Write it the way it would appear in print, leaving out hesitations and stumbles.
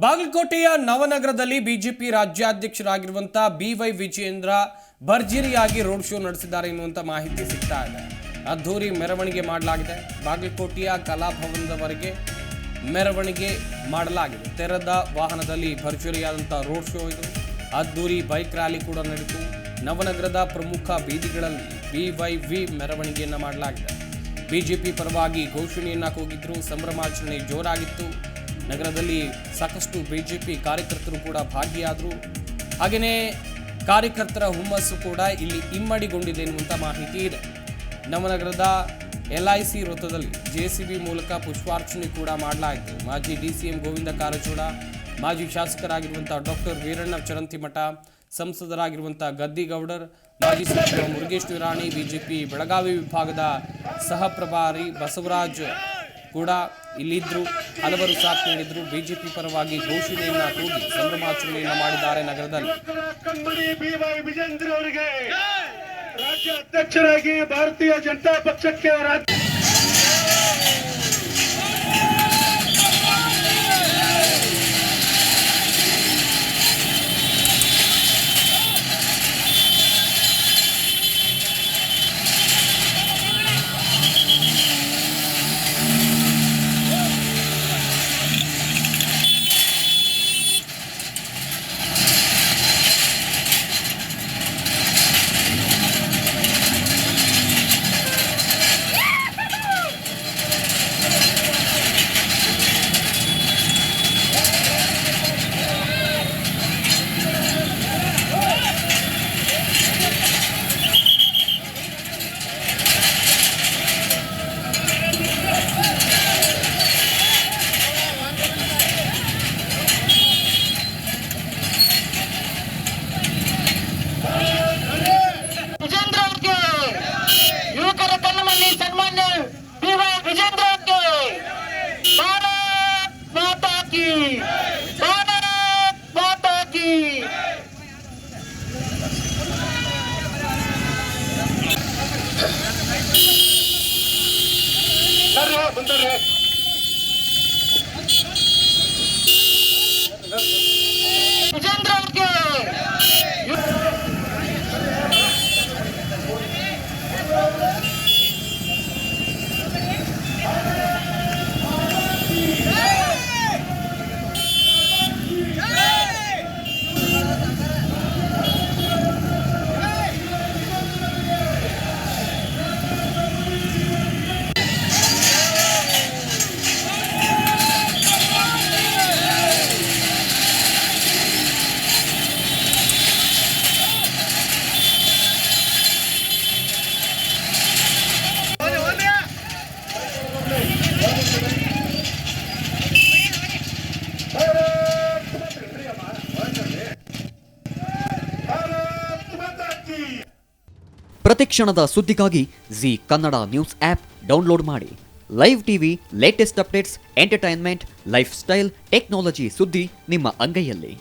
ಬಾಗಲಕೋಟೆಯ ನವನಗರದಲ್ಲಿ ಬಿಜೆಪಿ ರಾಜ್ಯಾಧ್ಯಕ್ಷರಾಗಿರುವಂತಹ ಬಿವೈ ವಿಜಯೇಂದ್ರ ಭರ್ಜರಿಯಾಗಿ ರೋಡ್ ಶೋ ನಡೆಸಿದ್ದಾರೆ ಎನ್ನುವಂತ ಮಾಹಿತಿ ಸಿಗ್ತಾ ಇದೆ. ಅದ್ದೂರಿ ಮೆರವಣಿಗೆ ಮಾಡಲಾಗಿದೆ. ಬಾಗಲಕೋಟೆಯ ಕಲಾಭವನದವರೆಗೆ ಮೆರವಣಿಗೆ ಮಾಡಲಾಗಿದೆ. ತೆರೆದ ವಾಹನದಲ್ಲಿ ಭರ್ಜರಿಯಾದಂತಹ ರೋಡ್ ಶೋ ಇದು. ಅದ್ದೂರಿ ಬೈಕ್ ರ್ಯಾಲಿ ಕೂಡ ನಡೆಯಿತು. ನವನಗರದ ಪ್ರಮುಖ ಬೀದಿಗಳಲ್ಲಿ ಬಿವೈವಿ ಮೆರವಣಿಗೆಯನ್ನ ಮಾಡಲಾಗಿದೆ. ಬಿಜೆಪಿ ಪರವಾಗಿ ಘೋಷಣೆಯನ್ನ ಕೂಗಿದ್ರು. ಸಂಭ್ರಮಾಚರಣೆ ಜೋರಾಗಿತ್ತು. ನಗರದಲ್ಲಿ ಸಾಕಷ್ಟು ಬಿಜೆಪಿ ಕಾರ್ಯಕರ್ತರು ಕೂಡ ಭಾಗಿಯಾದರು. ಹಾಗೆಯೇ ಕಾರ್ಯಕರ್ತರ ಹುಮ್ಮಸ್ಸು ಕೂಡ ಇಲ್ಲಿ ಇಮ್ಮಡಿಗೊಂಡಿದೆ ಎನ್ನುವಂಥ ಮಾಹಿತಿ ಇದೆ. ನವನಗರದ LIC ವೃತ್ತದಲ್ಲಿ JCB ಮೂಲಕ ಪುಷ್ಪಾರ್ಚನೆ ಕೂಡ ಮಾಡಲಾಯಿತು. ಮಾಜಿ DCM ಗೋವಿಂದ ಕಾರಜೋಳ, ಮಾಜಿ ಶಾಸಕರಾಗಿರುವಂಥ ಡಾಕ್ಟರ್ ವೀರಣ್ಣ ಚರಂತಿಮಠ, ಸಂಸದರಾಗಿರುವಂಥ ಗದ್ದಿಗೌಡರ್, ಮಾಜಿ ಸಚಿವ ಮುರುಗೇಶ್ ನಿರಾಣಿ, ಬಿಜೆಪಿ ಬೆಳಗಾವಿ ವಿಭಾಗದ ಸಹ ಪ್ರಭಾರಿ ಬಸವರಾಜ್ ಕೂಡ ಇಲ್ಲಿದ್ದರು. ಹಲವರು ಸಾಥ್ ನೀಡಿದ್ರು. ಬಿಜೆಪಿ ಪರವಾಗಿ ಘೋಷಣೆಯನ್ನ ಕೂಗಿ ಸಂಭ್ರಮಾಚರಣೆಯನ್ನ ಮಾಡಿದ್ದಾರೆ. ನಗರದಲ್ಲಿ ಬಿವೈ ವಿಜೇಂದ್ರ ಅವರಿಗೆ ರಾಜ್ಯ ಅಧ್ಯಕ್ಷರಾಗಿ ಭಾರತೀಯ ಜನತಾ ಪಕ್ಷಕ್ಕೆ ಪ್ರತಿಕ್ಷಣದ ಸುದ್ದಿಗಾಗಿ Zee Kannada news app download ಮಾಡಿ. Live TV, latest updates, entertainment, lifestyle, technology ಸುದ್ದಿ ನಿಮ್ಮ ಅಂಗೈಯಲ್ಲಿ.